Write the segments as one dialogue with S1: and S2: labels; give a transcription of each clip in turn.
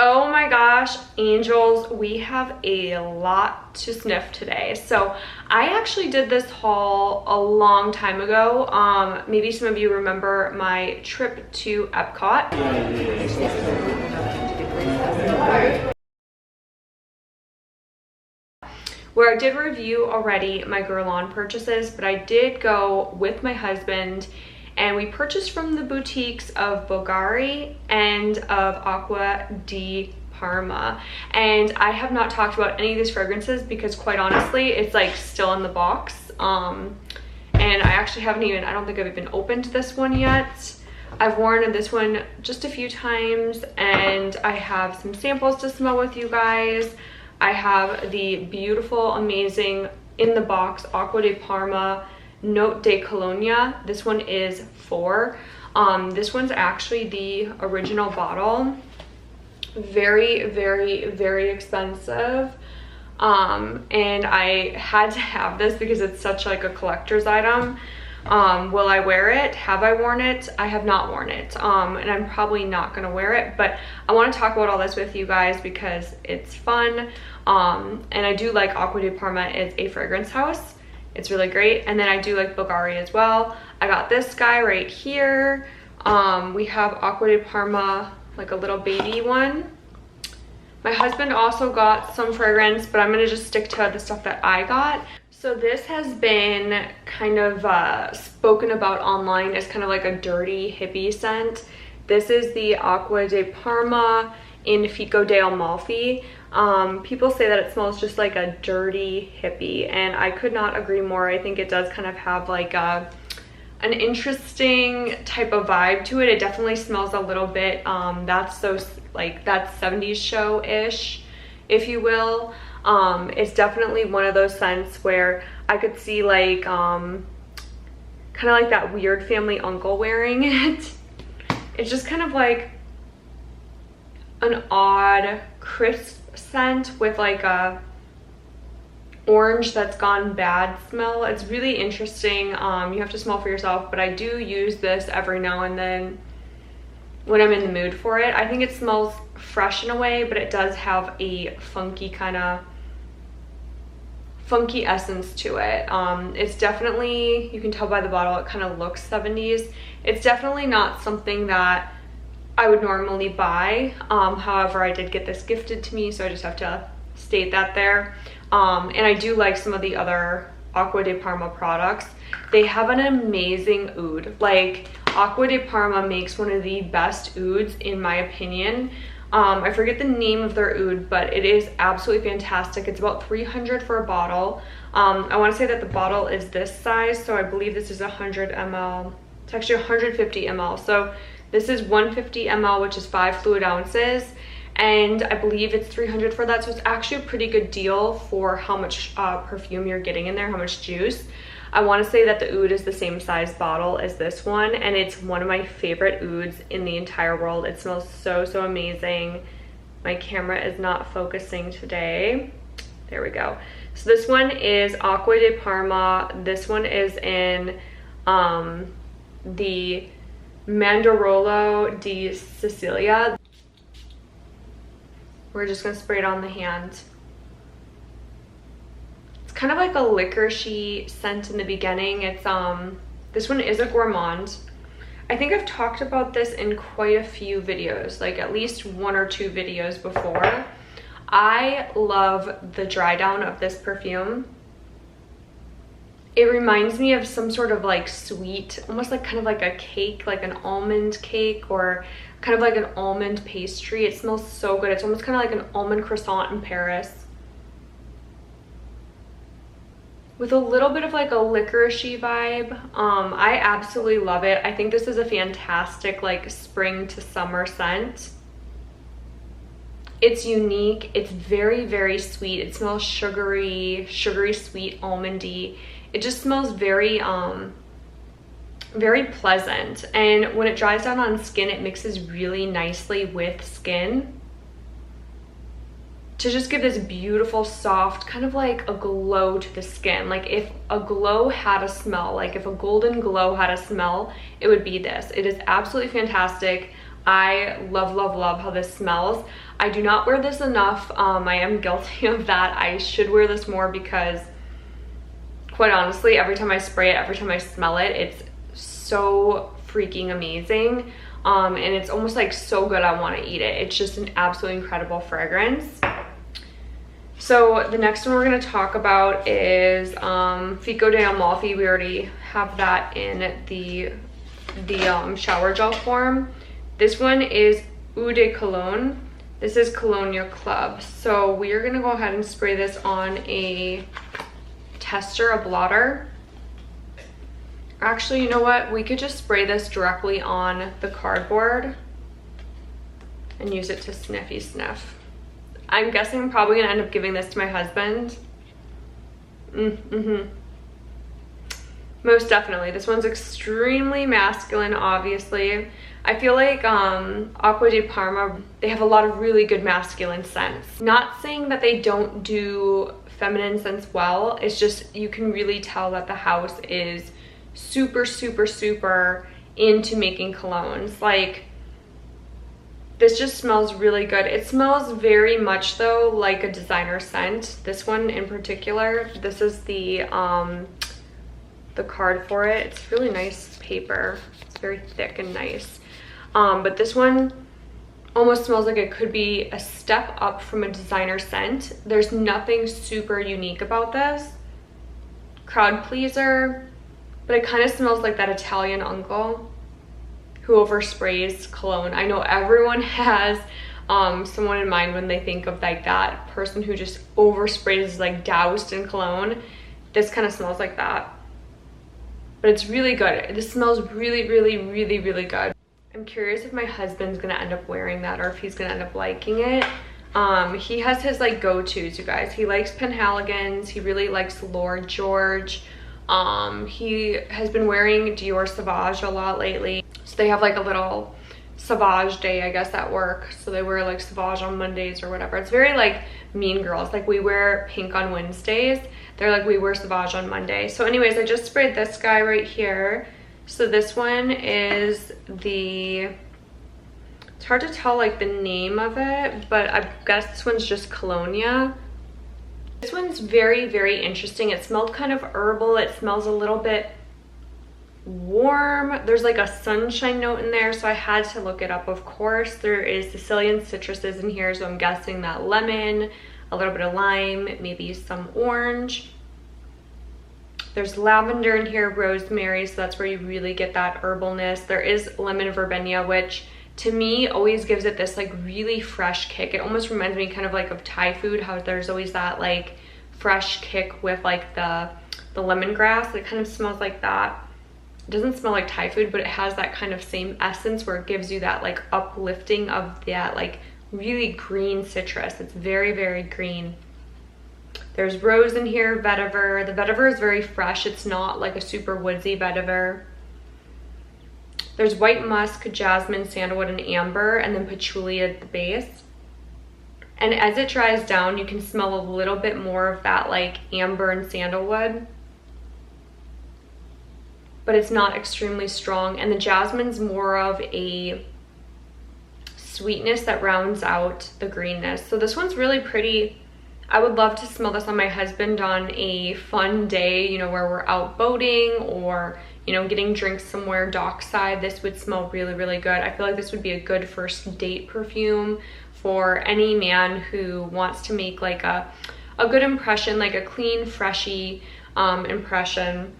S1: Oh my gosh, angels, we have a lot to sniff today. So I actually did this haul a long time ago. Maybe some of you remember my trip to EPCOT. Where I did review already my Guerlain purchases, but I did go with my husband and we purchased from the boutiques of Bulgari and of Aqua di Parma. And I have not talked about any of these fragrances because quite honestly, it's like still in the box. And I actually haven't even, I don't think I've even opened this one yet. I've worn this one just a few times and I have some samples to smell with you guys. I have the beautiful, amazing, in the box Aqua di Parma Note de Colonia. This one is 4. This one's actually the original bottle. Very, very, very expensive. And I had to have this because it's such like a collector's item. Will I wear it? Have I worn it? I have not worn it. And I'm probably not gonna wear it, but I want to talk about all this with you guys because it's fun. And I do like Aqua di Parma is a fragrance house. It's really great. And then I do like Bulgari as well. I got this guy right here. We have Aqua di Parma, like a little baby one. My husband also got some fragrance, but I'm gonna just stick to the stuff that I got. So this has been kind of spoken about online as kind of like a dirty hippie scent. This is the Aqua di Parma in Fico di Amalfi. People say that it smells just like a dirty hippie, and I could not agree more. I think it does kind of have like an interesting type of vibe to it. It definitely smells a little bit, that's 70s show-ish, if you will. It's definitely one of those scents where I could see like, kind of like that weird family uncle wearing it. It's just kind of like an odd, crisp scent with like a orange that's gone bad smell. It's really interesting. You have to smell for yourself, but I do use this every now and then when I'm in the mood for it. I think it smells fresh in a way, but it does have a funky kind of funky essence to it. It's definitely, you can tell by the bottle, it kind of looks 70s. It's definitely not something that I would normally buy. However, I did get this gifted to me, so I just have to state that there. And I do like some of the other Aqua di Parma products. They have an amazing oud. Like, Aqua di Parma makes one of the best ouds in my opinion. I forget the name of their oud, but it is absolutely fantastic. It's about $300 for a bottle. I want to say that the bottle is this size, so I believe this is 100 ml. It's actually 150 ml. So this is 150 ml, which is 5 fluid ounces, and I believe it's $300 for that. So it's actually a pretty good deal for how much perfume you're getting in there, how much juice. I want to say that the oud is the same size bottle as this one, and it's one of my favorite ouds in the entire world. It smells so, so amazing. My camera is not focusing today. There we go. So this one is Aqua di Parma. This one is in the Mandorolo di Celia. We're just gonna spray it on the hand. It's kind of like a licoricey scent in the beginning. It's this one is a gourmand. I think I've talked about this in quite a few videos, like at least 1 or 2 videos before. I love the dry down of this perfume. It reminds me of some sort of like sweet, almost like kind of like a cake, like an almond cake or kind of like an almond pastry. It smells so good. It's almost kind of like an almond croissant in Paris, with a little bit of like a licoricey vibe. I absolutely love it. I think this is a fantastic like spring to summer scent. It's unique. It's very, very sweet. It smells sugary, sweet, almondy. It just smells very, very pleasant. And when it dries down on skin, it mixes really nicely with skin to just give this beautiful, soft, kind of like a glow to the skin. Like if a glow had a smell, like if a golden glow had a smell, it would be this. It is absolutely fantastic. I love, love, love how this smells. I do not wear this enough. I am guilty of that. I should wear this more because quite honestly, every time I spray it, every time I smell it, it's so freaking amazing. And it's almost like so good I want to eat it. It's just an absolutely incredible fragrance. So the next one we're going to talk about is Fico di Amalfi. We already have that in the shower gel form. This one is Eau de Cologne. This is Colonia Club. So we are going to go ahead and spray this on a tester, a blotter. Actually, you know what? We could just spray this directly on the cardboard and use it to sniffy sniff. I'm guessing I'm probably gonna end up giving this to my husband. Most definitely. This one's extremely masculine, obviously. I feel like Aqua di Parma, they have a lot of really good masculine scents. Not saying that they don't do feminine scents well, it's just you can really tell that the house is super, super, super into making colognes. Like, this just smells really good. It smells very much though like a designer scent. This one in particular, this is the card for it. It's really nice paper. It's very thick and nice. But this one almost smells like it could be a step up from a designer scent. There's nothing super unique about this. Crowd pleaser, but it kind of smells like that Italian uncle who oversprays cologne. I know everyone has someone in mind when they think of like that person who just oversprays, like doused in cologne. This kind of smells like that, but it's really good. This smells really, really, really, really good. I'm curious if my husband's gonna end up wearing that or if he's gonna end up liking it. He has his like go-tos, you guys. He likes Penhaligon's. He really likes Lord George. He has been wearing Dior Sauvage a lot lately. So they have like a little Sauvage day, I guess, at work. So they wear like Sauvage on Mondays or whatever. It's very like Mean Girls. Like we wear pink on Wednesdays. They're like, we wear Sauvage on Monday. So anyways, I just sprayed this guy right here. So this one is the, it's hard to tell like the name of it, but I guess this one's just Colonia. This one's very, very interesting. It smelled kind of herbal. It smells a little bit warm. There's like a sunshine note in there, so I had to look it up, of course. There is Sicilian citruses in here, so I'm guessing that lemon, a little bit of lime, maybe some orange. There's lavender in here, rosemary, so that's where you really get that herbalness. There is lemon verbena, which to me always gives it this like really fresh kick. It almost reminds me kind of like of Thai food, how there's always that like fresh kick with like the lemongrass. It kind of smells like that. It doesn't smell like Thai food, but it has that kind of same essence where it gives you that like uplifting of that like really green citrus. It's very, very green. There's rose in here, vetiver. The vetiver is very fresh. It's not like a super woodsy vetiver. There's white musk, jasmine, sandalwood, and amber, and then patchouli at the base. And as it dries down, you can smell a little bit more of that like amber and sandalwood, but it's not extremely strong. And the jasmine's more of a sweetness that rounds out the greenness. So this one's really pretty. I would love to smell this on my husband on a fun day, you know, where we're out boating or, you know, getting drinks somewhere dockside. This would smell really, really good. I feel like this would be a good first date perfume for any man who wants to make like a good impression, like a clean, freshy impression.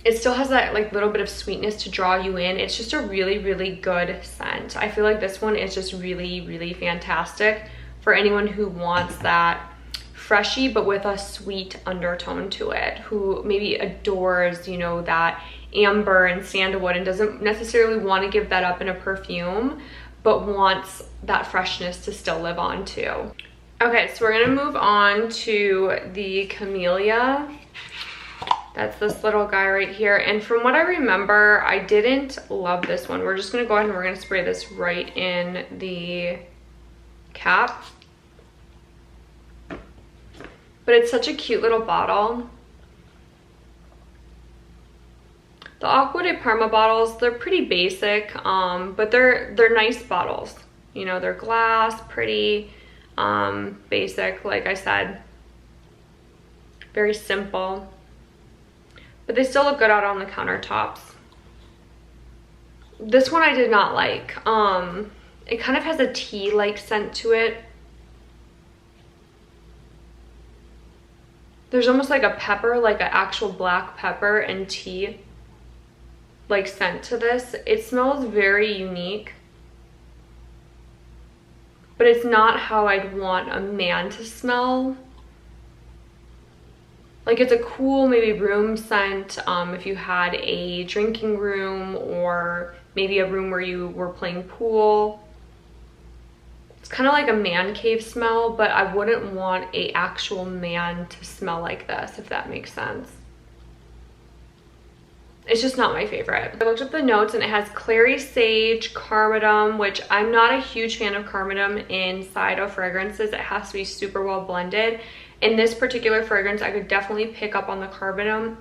S1: It still has that like little bit of sweetness to draw you in. It's just a really, really good scent. I feel like this one is just really, really fantastic for anyone who wants that freshy but with a sweet undertone to it, who maybe adores, you know, that amber and sandalwood and doesn't necessarily want to give that up in a perfume, but wants that freshness to still live on too. Okay, so we're gonna move on to the Camellia. That's this little guy right here. And from what I remember, I didn't love this one. We're just gonna go ahead and we're gonna spray this right in the cap. But it's such a cute little bottle. The Aqua di Parma bottles, they're pretty basic, but they're nice bottles. You know, they're glass, pretty, basic, like I said. Very simple. But they still look good out on the countertops. This one I did not like. It kind of has a tea-like scent to it. There's almost like a pepper, like an actual black pepper and tea like scent to this. It smells very unique, but it's not how I'd want a man to smell. Like, it's a cool maybe room scent if you had a drinking room or maybe a room where you were playing pool. It's kind of like a man cave smell, but I wouldn't want an actual man to smell like this, if that makes sense. It's just not my favorite. I looked up the notes and it has clary sage, cardamom, which I'm not a huge fan of cardamom inside of fragrances. It has to be super well blended. In this particular fragrance, I could definitely pick up on the cardamom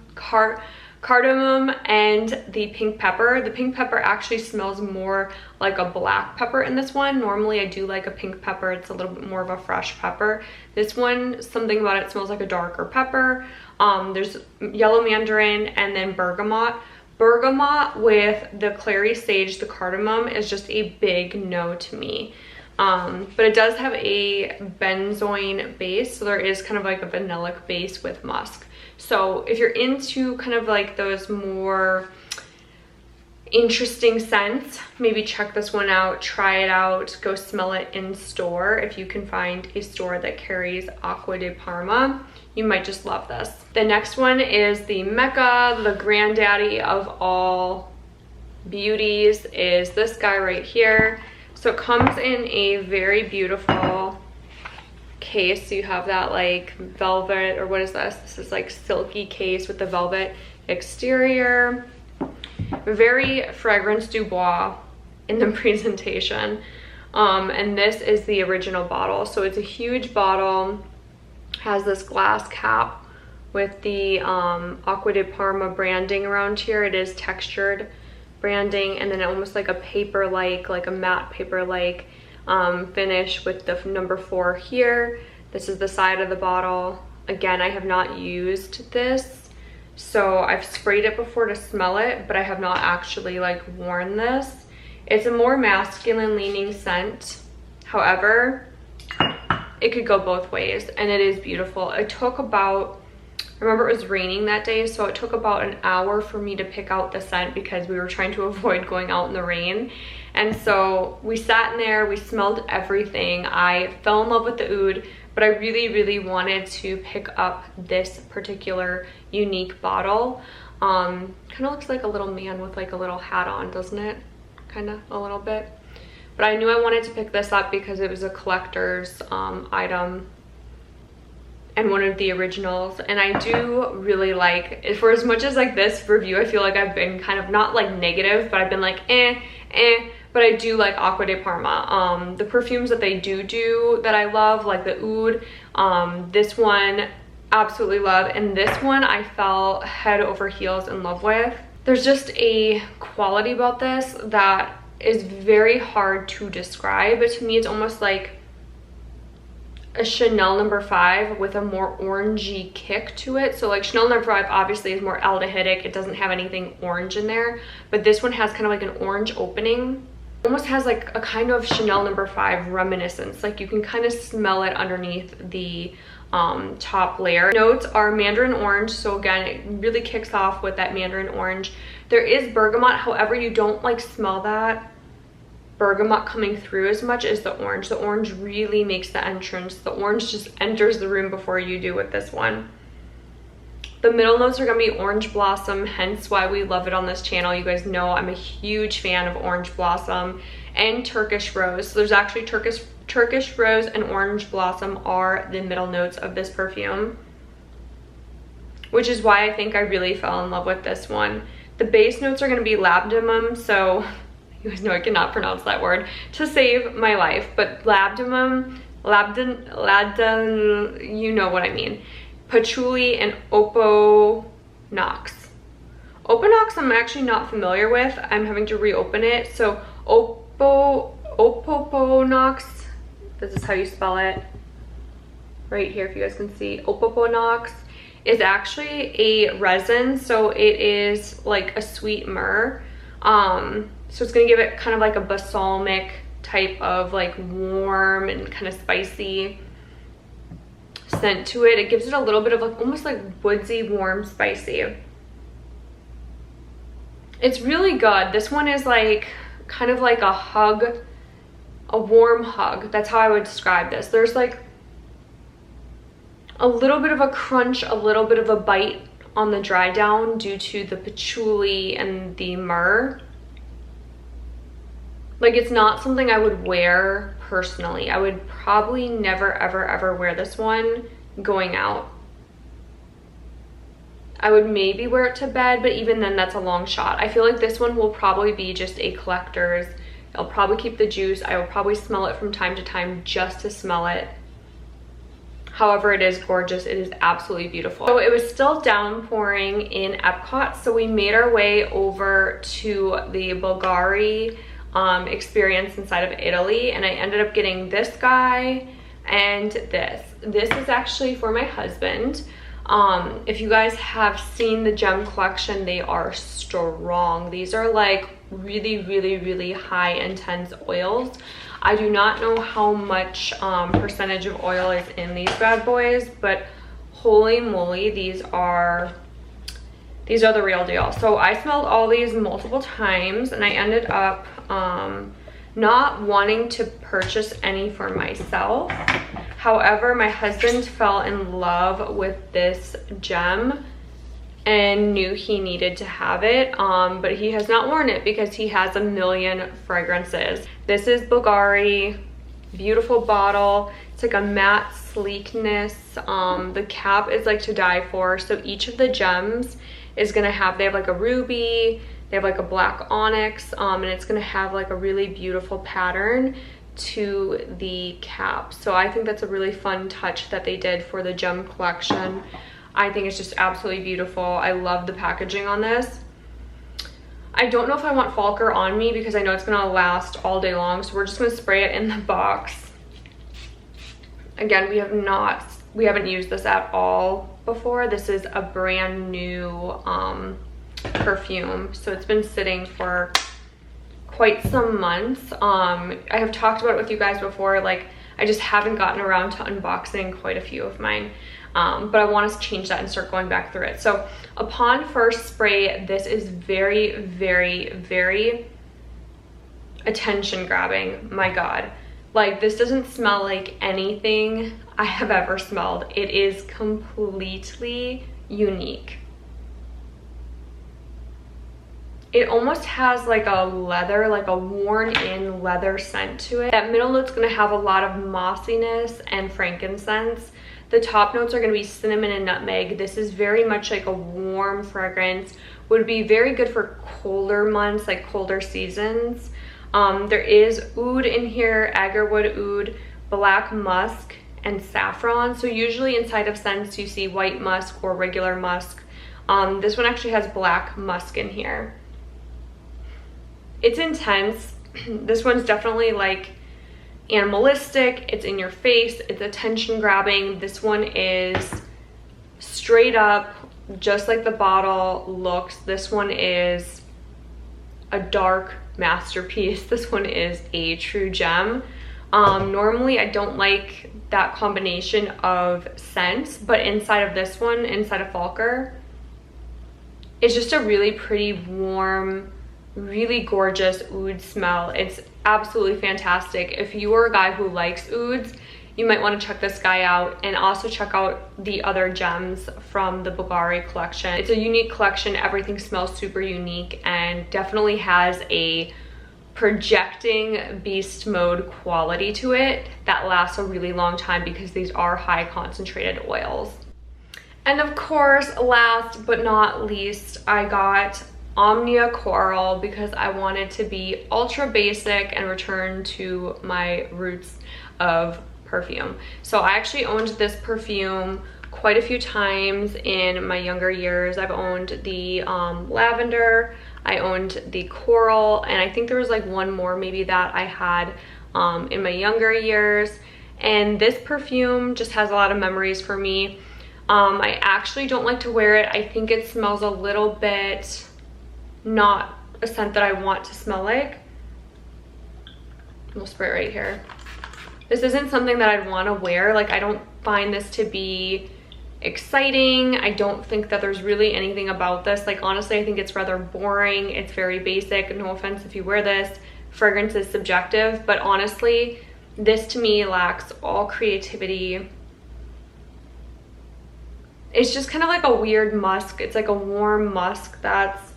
S1: and the pink pepper. The pink pepper actually smells more like a black pepper in this one. Normally I do like a pink pepper. It's a little bit more of a fresh pepper. This one, something about it smells like a darker pepper. There's yellow mandarin and then bergamot. Bergamot with the clary sage, the cardamom, is just a big no to me. But it does have a benzoin base, so there is kind of like a vanillic base with musk. So if you're into kind of like those more interesting scents, maybe check this one out, try it out, go smell it in store. If you can find a store that carries Aqua di Parma, you might just love this. The next one is the Mecca, the granddaddy of all beauties, is this guy right here. So it comes in a very beautiful case. So you have that like velvet, or what is this? This is like silky case with the velvet exterior. Very fragrance du bois in the presentation. And this is the original bottle. So it's a huge bottle, has this glass cap with the Aqua di Parma branding around here. It is textured branding, and then almost like a paper-like, like a matte paper-like finish with the number 4 here. This is the side of the bottle. Again, I have not used this, so I've sprayed it before to smell it, but I have not actually like worn this. It's a more masculine leaning scent. However, it could go both ways, and it is beautiful. It took about, I remember it was raining that day, so it took about an hour for me to pick out the scent because we were trying to avoid going out in the rain. And so we sat in there, we smelled everything. I fell in love with the oud, but I really, really wanted to pick up this particular unique bottle. Kind of looks like a little man with like a little hat on, doesn't it? Kind of a little bit. But I knew I wanted to pick this up because it was a collector's item and one of the originals. And I do really like, for as much as like this review, I feel like I've been kind of not like negative, but I've been like but I do like Aqua di Parma. The perfumes that they do that I love, like the oud, this one absolutely love, and this one I fell head over heels in love with. There's just a quality about this that is very hard to describe, but to me it's almost like a Chanel No. 5 with a more orangey kick to it. So like Chanel No. 5 obviously is more aldehydic, it doesn't have anything orange in there, but this one has kind of like an orange opening. Almost has like a kind of Chanel No. 5 reminiscence, like you can kind of smell it underneath the top layer. Notes are mandarin orange, so again it really kicks off with that mandarin orange. There is bergamot, however you don't like smell that bergamot coming through as much as the orange. The orange really makes the entrance. The orange just enters the room before you do with this one. The middle notes are going to be orange blossom, hence why we love it on this channel. You guys know I'm a huge fan of orange blossom and Turkish rose. So there's actually Turkish rose and orange blossom are the middle notes of this perfume, which is why I think I really fell in love with this one. The base notes are going to be labdanum, so you guys know I cannot pronounce that word to save my life, but labdanum, you know what I mean. Patchouli and Oppo Nox. Oponox I'm actually not familiar with. I'm having to reopen it. So Oponox, this is how you spell it. Right here, if you guys can see, Oponox is actually a resin, so it is like a sweet myrrh. So it's gonna give it kind of like a balsamic type of like warm and kind of spicy scent to it. It gives it a little bit of like almost like woodsy, warm, spicy. It's really good. This one is like kind of like a hug, a warm hug. That's how I would describe this. There's like a little bit of a crunch, a little bit of a bite on the dry down due to the patchouli and the myrrh. Like, it's not something I would wear personally. I would probably never, ever, ever wear this one going out. I would maybe wear it to bed, but even then that's a long shot. I feel like this one will probably be just a collector's. I'll probably keep the juice. I will probably smell it from time to time just to smell it. However, it is gorgeous. It is absolutely beautiful. So it was still downpouring in EPCOT, so we made our way over to the Bulgari experience inside of Italy, and I ended up getting this guy and this. This is actually for my husband. If you guys have seen the gem collection, they are strong. These are like really, really, really high intense oils. I do not know how much percentage of oil is in these bad boys, but holy moly, these are the real deal. So I smelled all these multiple times, and I ended up not wanting to purchase any for myself. However, my husband fell in love with this gem and knew he needed to have it, but he has not worn it because he has a million fragrances. This is Bulgari, beautiful bottle. It's like a matte sleekness. The cap is like to die for. So each of the gems is gonna have, they have like a ruby, they have like a black onyx, and it's gonna have like a really beautiful pattern to the cap. So I think that's a really fun touch that they did for the gem collection. I think it's just absolutely beautiful. I love the packaging on this. I don't know if I want Falker on me because I know it's gonna last all day long, so we're just gonna spray it in the box. Again, we haven't used this at all before. This is a brand new perfume, so it's been sitting for quite some months. I have talked about it with you guys before, like I just haven't gotten around to unboxing quite a few of mine, but I want to change that and start going back through it. So upon first spray, this is very, very, very attention grabbing. My God, like this doesn't smell like anything I have ever smelled. It is completely unique. It almost has like a leather, like a worn in leather scent to it. That middle note's gonna have a lot of mossiness and frankincense. The top notes are gonna be cinnamon and nutmeg. This is very much like a warm fragrance. Would be very good for colder months, like colder seasons. There is oud in here, agarwood oud, black musk, and saffron. So usually inside of scents you see white musk or regular musk. This one actually has black musk in here. It's intense. This one's definitely like animalistic. It's in your face. It's attention grabbing. This one is straight up just like the bottle looks. This one is a dark masterpiece. This one is a true gem. Normally I don't like that combination of scents, but inside of this one, inside of Falker, it's just a really pretty warm, really gorgeous oud smell. It's absolutely fantastic. If you are a guy who likes ouds, you might want to check this guy out, and also check out the other gems from the Bulgari collection. It's a unique collection. Everything smells super unique and definitely has a projecting beast mode quality to it that lasts a really long time because these are high concentrated oils. And of course, last but not least, I got Omnia Coral because I wanted to be ultra basic and return to my roots of perfume. So I actually owned this perfume quite a few times in my younger years. I've owned the lavender, I owned the coral, and I think there was like one more maybe that I had in my younger years. And this perfume just has a lot of memories for me. I actually don't like to wear it. I think it smells a little bit not a scent that I want to smell like. We'll spray it right here. This isn't something that I'd want to wear. Like, I don't find this to be exciting. I don't think that there's really anything about this. Like, honestly, I think it's rather boring. It's very basic. No offense if you wear this. Fragrance is subjective, but honestly, this to me lacks all creativity. It's just kind of like a weird musk. It's like a warm musk that's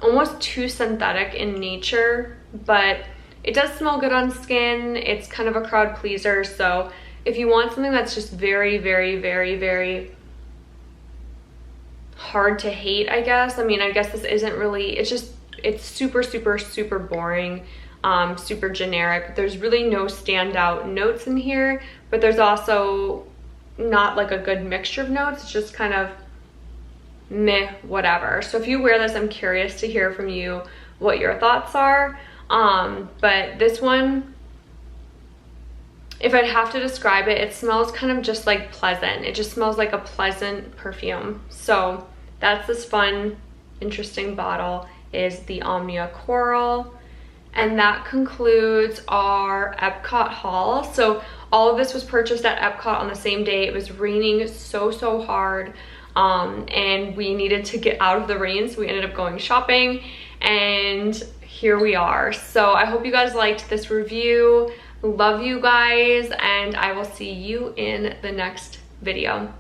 S1: almost too synthetic in nature, but it does smell good on skin. It's kind of a crowd pleaser. So if you want something that's just very, very, very, very hard to hate, I guess. I mean, I guess this isn't really, it's super, super, super boring, super generic. There's really no standout notes in here, but there's also not like a good mixture of notes. It's just kind of meh, whatever. So if you wear this, I'm curious to hear from you what your thoughts are. But this one, if I'd have to describe it, it smells kind of just like pleasant. It just smells like a pleasant perfume. So that's this fun, interesting bottle, is the Omnia Coral. And that concludes our EPCOT haul. So all of this was purchased at EPCOT on the same day. It was raining so hard, and we needed to get out of the rain, so we ended up going shopping, and here we are. So I hope you guys liked this review. Love you guys, and I will see you in the next video.